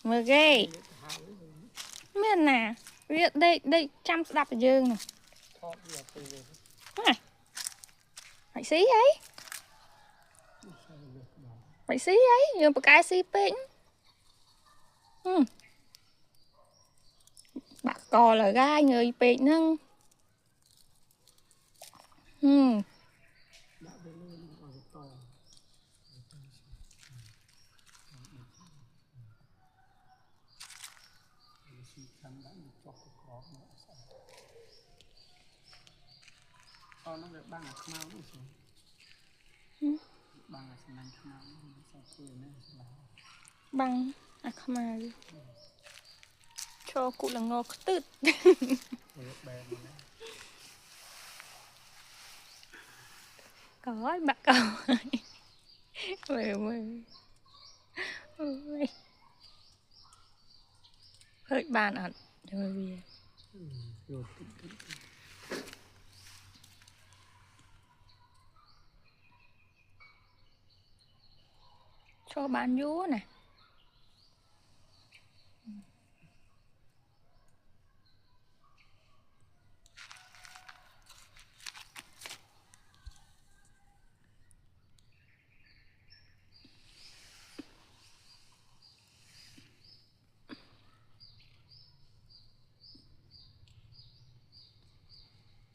mơ ghê miền nè việc đây chăm đập ở dương nè phải xí ấy phải xí ấy nhưng mà cái xí pĩnh bạc cò là gai người pĩnh nâng nó về băng ở khmau nó xuống băng ở sân khmau nó sẽ cười nó băng à không mà cho cụ là ngô tứt có bạc cò về ơi hơi bàn ẩn rồi về cho bán vú nè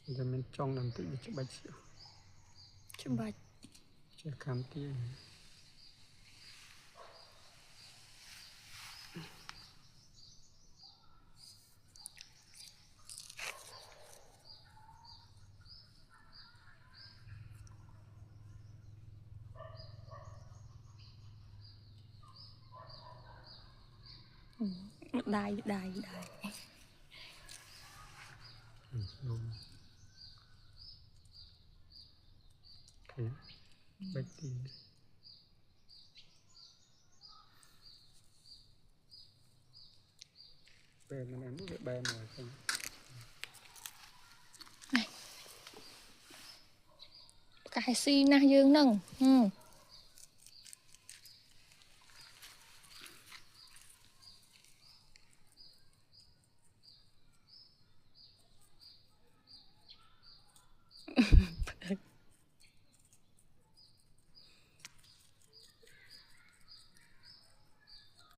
giờ mình trong làm tự chụp bạch chụp bạch chụp cam tia đài thế bạch tia bè mình ăn cái bè mà không cái xi na dương nâng